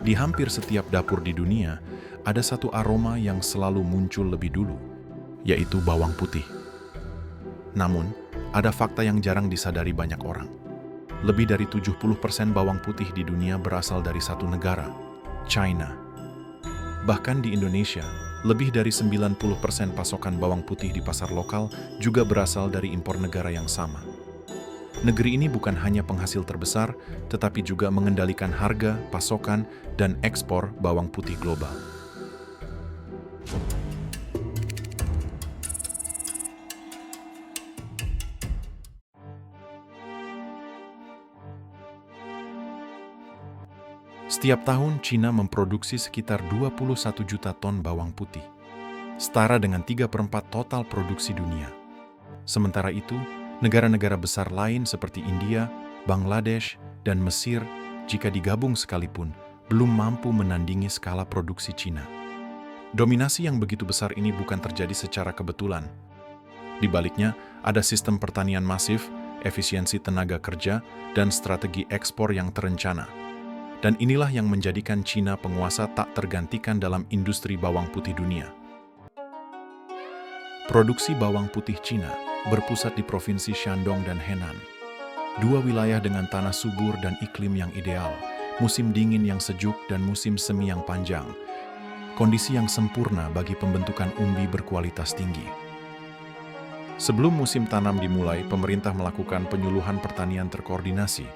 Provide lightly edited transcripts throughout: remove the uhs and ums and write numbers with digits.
Di hampir setiap dapur di dunia, ada satu aroma yang selalu muncul lebih dulu, yaitu bawang putih. Namun, ada fakta yang jarang disadari banyak orang. Lebih dari 70% bawang putih di dunia berasal dari satu negara, China. Bahkan di Indonesia, lebih dari 90% pasokan bawang putih di pasar lokal juga berasal dari impor negara yang sama. Negeri ini bukan hanya penghasil terbesar, tetapi juga mengendalikan harga, pasokan, dan ekspor bawang putih global. Setiap tahun, Cina memproduksi sekitar 21 juta ton bawang putih, setara dengan 3/4 total produksi dunia. Sementara itu, negara-negara besar lain seperti India, Bangladesh, dan Mesir, jika digabung sekalipun, belum mampu menandingi skala produksi Cina. Dominasi yang begitu besar ini bukan terjadi secara kebetulan. Di baliknya, ada sistem pertanian masif, efisiensi tenaga kerja, dan strategi ekspor yang terencana. Dan inilah yang menjadikan Cina penguasa tak tergantikan dalam industri bawang putih dunia. Produksi bawang putih Cina berpusat di Provinsi Shandong dan Henan. Dua wilayah dengan tanah subur dan iklim yang ideal, musim dingin yang sejuk dan musim semi yang panjang. Kondisi yang sempurna bagi pembentukan umbi berkualitas tinggi. Sebelum musim tanam dimulai, pemerintah melakukan penyuluhan pertanian terkoordinasi.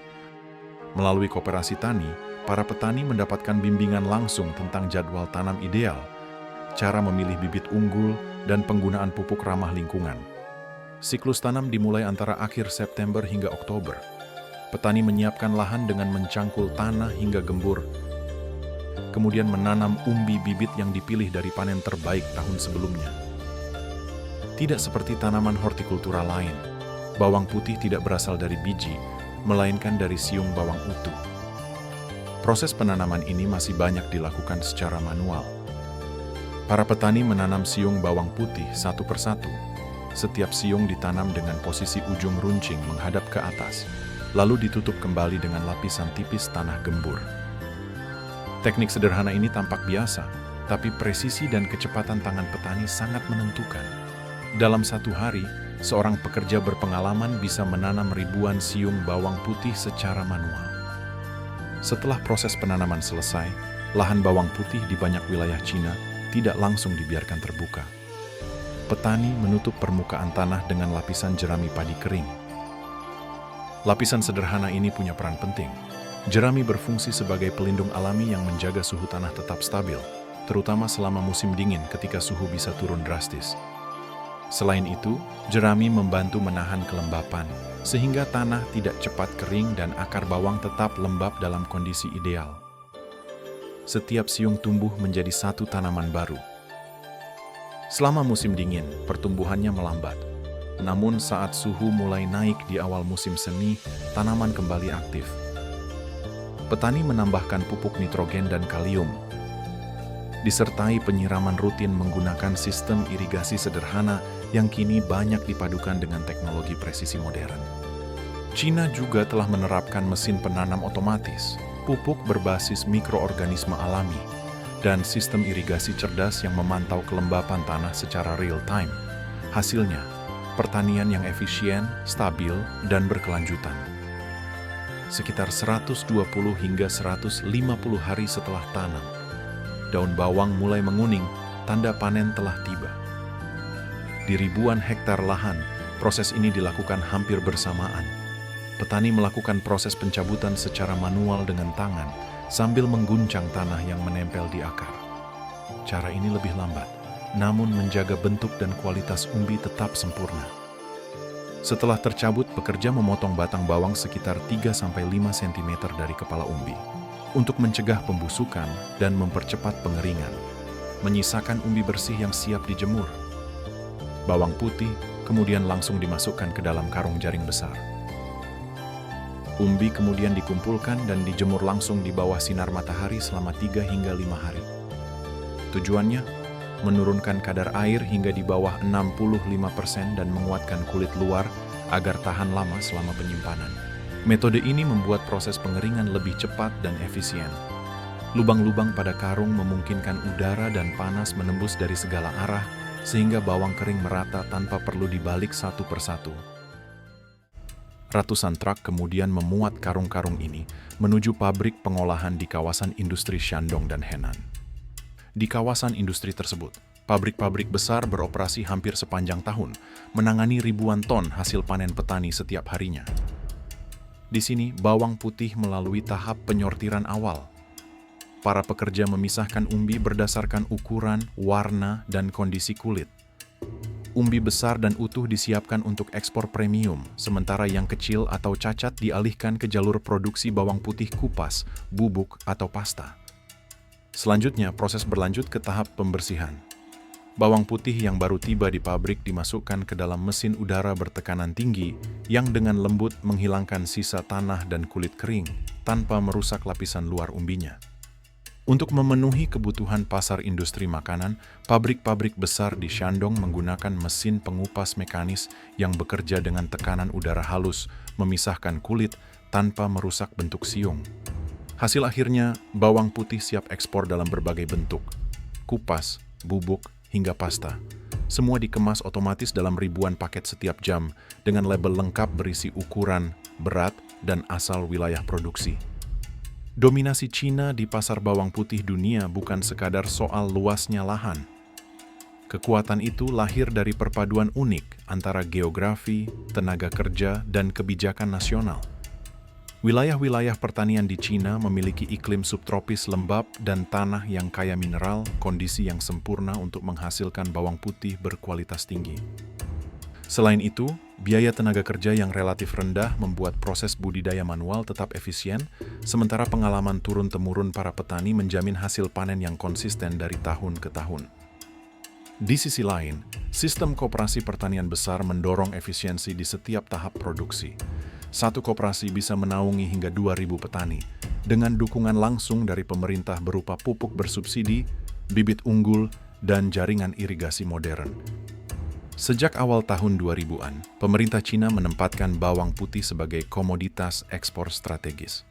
Melalui koperasi tani, para petani mendapatkan bimbingan langsung tentang jadwal tanam ideal, cara memilih bibit unggul, dan penggunaan pupuk ramah lingkungan. Siklus tanam dimulai antara akhir September hingga Oktober. Petani menyiapkan lahan dengan mencangkul tanah hingga gembur, kemudian menanam umbi bibit yang dipilih dari panen terbaik tahun sebelumnya. Tidak seperti tanaman hortikultura lain, bawang putih tidak berasal dari biji, melainkan dari siung bawang utuh. Proses penanaman ini masih banyak dilakukan secara manual. Para petani menanam siung bawang putih satu persatu. Setiap siung ditanam dengan posisi ujung runcing menghadap ke atas, lalu ditutup kembali dengan lapisan tipis tanah gembur. Teknik sederhana ini tampak biasa, tapi presisi dan kecepatan tangan petani sangat menentukan. Dalam satu hari, seorang pekerja berpengalaman bisa menanam ribuan siung bawang putih secara manual. Setelah proses penanaman selesai, lahan bawang putih di banyak wilayah Cina tidak langsung dibiarkan terbuka. Petani menutup permukaan tanah dengan lapisan jerami padi kering. Lapisan sederhana ini punya peran penting. Jerami berfungsi sebagai pelindung alami yang menjaga suhu tanah tetap stabil, terutama selama musim dingin ketika suhu bisa turun drastis. Selain itu, jerami membantu menahan kelembapan, sehingga tanah tidak cepat kering dan akar bawang tetap lembab dalam kondisi ideal. Setiap siung tumbuh menjadi satu tanaman baru. Selama musim dingin, pertumbuhannya melambat. Namun saat suhu mulai naik di awal musim semi, tanaman kembali aktif. Petani menambahkan pupuk nitrogen dan kalium, disertai penyiraman rutin menggunakan sistem irigasi sederhana yang kini banyak dipadukan dengan teknologi presisi modern. Cina juga telah menerapkan mesin penanam otomatis, pupuk berbasis mikroorganisme alami, dan sistem irigasi cerdas yang memantau kelembapan tanah secara real-time. Hasilnya, pertanian yang efisien, stabil, dan berkelanjutan. Sekitar 120 hingga 150 hari setelah tanam, daun bawang mulai menguning, tanda panen telah tiba. Di ribuan hektar lahan, proses ini dilakukan hampir bersamaan. Petani melakukan proses pencabutan secara manual dengan tangan, sambil mengguncang tanah yang menempel di akar. Cara ini lebih lambat, namun menjaga bentuk dan kualitas umbi tetap sempurna. Setelah tercabut, pekerja memotong batang bawang sekitar 3-5 cm dari kepala umbi, untuk mencegah pembusukan dan mempercepat pengeringan, menyisakan umbi bersih yang siap dijemur. Bawang putih kemudian langsung dimasukkan ke dalam karung jaring besar. Umbi kemudian dikumpulkan dan dijemur langsung di bawah sinar matahari selama 3 hingga 5 hari. Tujuannya, menurunkan kadar air hingga di bawah 65% dan menguatkan kulit luar agar tahan lama selama penyimpanan. Metode ini membuat proses pengeringan lebih cepat dan efisien. Lubang-lubang pada karung memungkinkan udara dan panas menembus dari segala arah, sehingga bawang kering merata tanpa perlu dibalik satu persatu. Ratusan truk kemudian memuat karung-karung ini menuju pabrik pengolahan di kawasan industri Shandong dan Henan. Di kawasan industri tersebut, pabrik-pabrik besar beroperasi hampir sepanjang tahun, menangani ribuan ton hasil panen petani setiap harinya. Di sini, bawang putih melalui tahap penyortiran awal. Para pekerja memisahkan umbi berdasarkan ukuran, warna, dan kondisi kulit. Umbi besar dan utuh disiapkan untuk ekspor premium, sementara yang kecil atau cacat dialihkan ke jalur produksi bawang putih kupas, bubuk, atau pasta. Selanjutnya, proses berlanjut ke tahap pembersihan. Bawang putih yang baru tiba di pabrik dimasukkan ke dalam mesin udara bertekanan tinggi yang dengan lembut menghilangkan sisa tanah dan kulit kering tanpa merusak lapisan luar umbinya. Untuk memenuhi kebutuhan pasar industri makanan, pabrik-pabrik besar di Shandong menggunakan mesin pengupas mekanis yang bekerja dengan tekanan udara halus, memisahkan kulit tanpa merusak bentuk siung. Hasil akhirnya, bawang putih siap ekspor dalam berbagai bentuk, kupas, bubuk, hingga pasta. Semua dikemas otomatis dalam ribuan paket setiap jam, dengan label lengkap berisi ukuran, berat, dan asal wilayah produksi. Dominasi Cina di pasar bawang putih dunia bukan sekadar soal luasnya lahan. Kekuatan itu lahir dari perpaduan unik antara geografi, tenaga kerja, dan kebijakan nasional. Wilayah-wilayah pertanian di Cina memiliki iklim subtropis lembab dan tanah yang kaya mineral, kondisi yang sempurna untuk menghasilkan bawang putih berkualitas tinggi. Selain itu, biaya tenaga kerja yang relatif rendah membuat proses budidaya manual tetap efisien, sementara pengalaman turun-temurun para petani menjamin hasil panen yang konsisten dari tahun ke tahun. Di sisi lain, sistem koperasi pertanian besar mendorong efisiensi di setiap tahap produksi. Satu koperasi bisa menaungi hingga 2.000 petani, dengan dukungan langsung dari pemerintah berupa pupuk bersubsidi, bibit unggul, dan jaringan irigasi modern. Sejak awal tahun 2000-an, pemerintah Cina menempatkan bawang putih sebagai komoditas ekspor strategis.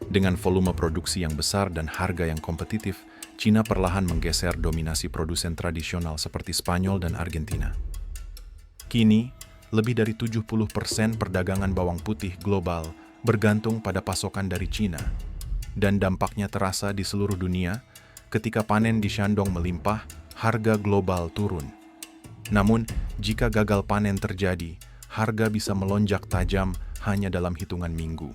Dengan volume produksi yang besar dan harga yang kompetitif, Cina perlahan menggeser dominasi produsen tradisional seperti Spanyol dan Argentina. Kini, lebih dari 70% perdagangan bawang putih global bergantung pada pasokan dari Cina, dan dampaknya terasa di seluruh dunia. Ketika panen di Shandong melimpah, harga global turun. Namun, jika gagal panen terjadi, harga bisa melonjak tajam hanya dalam hitungan minggu.